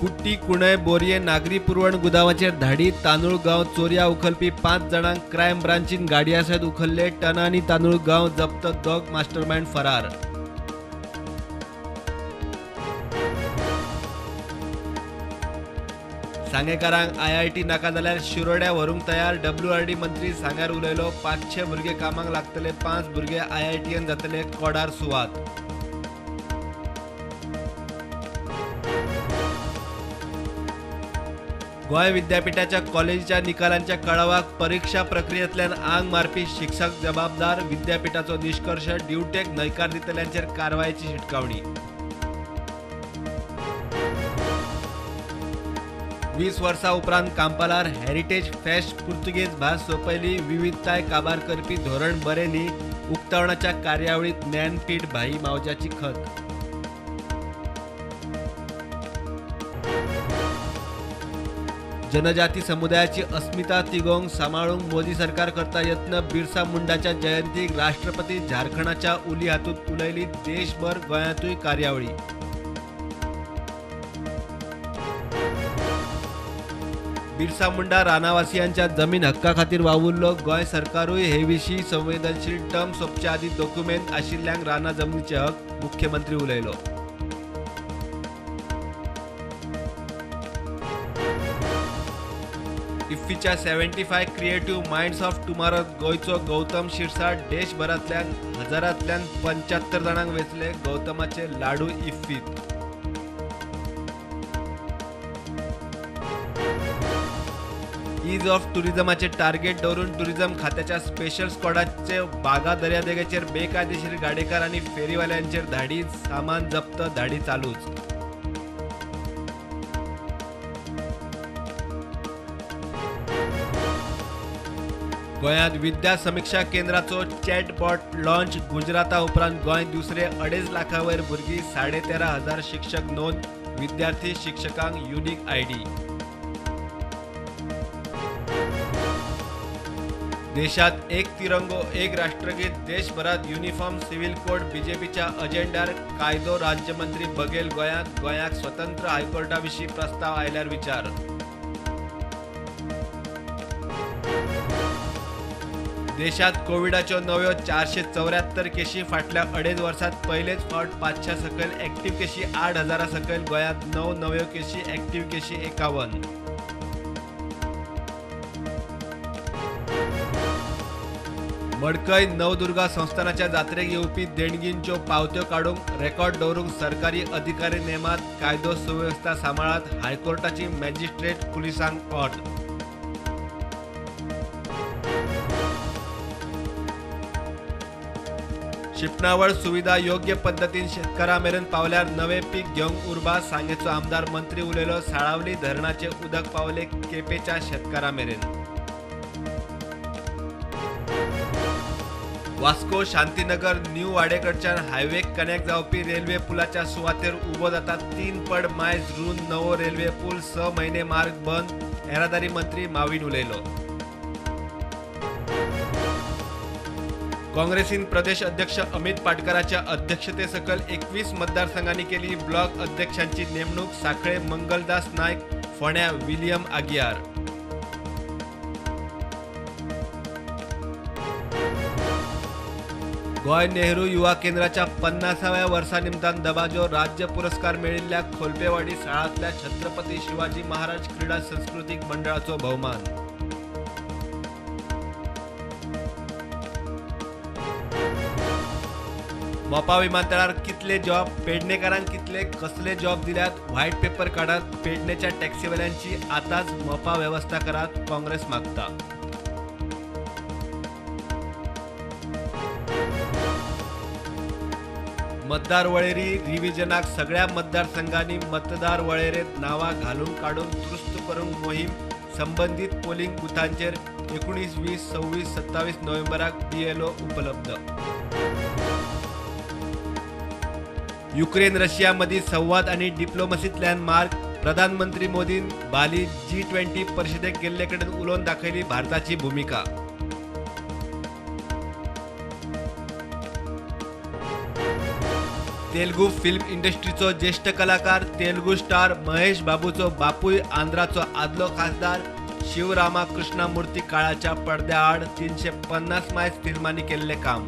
कुट्टी कुणय बोरये नागरी पुरवण गुदामाचेर धाडी तांदूळ गांव चोरया उखलपी 5 जाणांक क्रायम ब्रांचीन गाडया सयत उखल्ले टनांनी तांदूळ गांव जप्त दोग मास्टरमाइंड फरार। सांगेकारांक IIT नाका जाल्यार शिरोड्या व्हरूंक तयार। WRD मंत्री सांग्यार उलयलो 500 भुरगे कामाक लागतले, 5 भुरगे IITन जातले कोडार सुवात। गोंय विद्यापीठाच्या कॉलेजीच्या निकालांच्या कळावाक परीक्षा प्रक्रियेंतल्यान आंग मारपी शिक्षक जबाबदार। विद्यापीठाचो निष्कर्श ड्युटेक न्हयकार दितल्यांचेर कारवायेची शिटकावणी। 20 वर्सां उपरांत कांपालार हेरिटेज फेस्ट पुर्तुगेज भास सोंपयली। विविधताय काबार करपी धोरण बरें न्ही, उक्तावणाच्या कार्यावळीत ज्ञानपीठ भाई मावजाची खत। जनजाती समुदायाची अस्मिता तिगोवंक सांबाळूंक मोदी सरकार करता यत्न। बिरसा मुंडाच्या जयंतीक राष्ट्रपती झारखंडाच्या उली हातूंत उलयली। देशभर गोंयांतूय कार्यावळी। बिरसा मुंडा रानावासियांच्या जमीन हक्का खातीर वावुरलो। गोंय सरकारूय हे विशीं संवेदनशील टर्म सोंपचे आदी डॉक्युमेंट आशिल्ल्यांक राना जमनीचे हक। मुख्यमंत्री उलयलो। इफ्फीच्या 75 क्रिएटिव्ह माइंड्स ऑफ टुमॉरोत गोंयचो गौतम शिरसाट देशभरांतल्यान हजारांतल्यान 75 जाणांक वेचले गौतमाचे लाडू इफ्फीत। ईज ऑफ टुरिझमाचे टार्गेट दवरून टुरिझम खात्याच्या स्पेशल स्क्वॉडाचे बागा दर्यादेगेचेर बेकायदेशीर गाडेकार आनी फेरीवाल्यांचेर धाडी। सामान जप्त, धाडी चालूच। गोंयांत विद्या समीक्षा केंद्राचो चॅटबॉट लॉन्च। गुजराता उपरांत गोंय दुसरे 2.5 लाखां वयर भुरगीं 13,500 शिक्षक नोंद। विद्यार्थी शिक्षकांक युनिक ID। देशात एक तिरंगो एक राष्ट्रगीत। देशभरात युनिफॉर्म सिव्हिल कोड। बीजेपीच्या अजेंड्यार कायदो राज्यमंत्री बघेल गोंयांत। गोंयाक स्वतंत्र हायकोर्टा विशीं प्रस्ताव आयल्यार विचार। देशात कोविडाच्यो नव्यो 474 केशी। फाटल्या 2.5 वर्सांत पयलेच फावट 500 सकयल एक्टिव्ह केशी 8,000 सकयल। गोंयांत 9 नव्यो केशी, एक्टिव्ह केशी 51। मडकय नवदुर्गा संस्थानाच्या जात्रेक येवपी देणगींच्यो पावत्यो काडूंक रेकॉर्ड दवरूंक सरकारी अधिकारी नेमात। कायदो सुवेवस्था सांबाळात। हायकोर्टाची मॅजिस्ट्रेट पुलिसांक ऑर्ड। शिपणावळ सुविधा योग्य पद्दतीन शेतकारांमेरेन पावल्यार नवे पीक घेवंक उर्बा। सांगेचो आमदार मंत्री उलयलो। साळावली धरणाचे उदक पावले केपेच्या शेतकारांमेरेन। वास्को शांतीनगर न्यू वाडेकडच्यान हायवेक कनेक्ट जावपी रेल्वे पुलाच्या सुवातेर उबो जाता 3 पड मायज रून नवो रेल्वे पूल। 6 म्हयने मार्ग बंद। येरादारी मंत्री माविन उलयलो। काँग्रेसीन प्रदेश अध्यक्ष अमित पाटकराच्या अध्यक्षते सकल 21 मतदारसंघांनी केली ब्लॉक अध्यक्षांची नेमणूक। साखळे मंगलदास नायक, फोंड्या विलियम आगियार। गोंय नेहरू युवा केंद्राच्या 50व्या वर्सा निमतान दबाजो। राज्य पुरस्कार मेळिल्ल्या खोलपेवाडी शाळांतल्या छत्रपती शिवाजी महाराज क्रीडा सांस्कृतिक मंडळाचो भोवमान। मोपा विमानतळार कितले जॉब, पेडणेकारांक कितले कसले जॉब दिल्यात। व्हाईट पेपर काढात। पेडणेच्या टॅक्सीवाल्यांची आताच मोपा व्यवस्था करात, काँग्रेस मागता। मतदार वळेरी रिव्हिजनाक सगळ्या मतदारसंघांनी मतदार वळेरेंत नावां घालून काडून दुरुस्त करूंक मोहीम। संबंधित पोलिंग बुथांचेर 19, 20, 26, 27 नोव्हेंबराक BLO उपलब्ध। युक्रेन रशिया मदीं संवाद आनी डिप्लोमसींतल्यान मार्ग। प्रधानमंत्री मोदीन बाली G20 परिशदेक गेल्ले कडेन उलोवन दाखयली भारताची भूमिका। तेलुगू फिल्म इंडस्ट्रीचो ज्येष्ठ कलाकार तेलुगू स्टार महेश बाबूचो बापूय आंध्राचो आदलो खासदार शिवरामा कृष्णमूर्ती काळाच्या पडद्या आड 350 मायज फिल्मांनी केल्ले काम.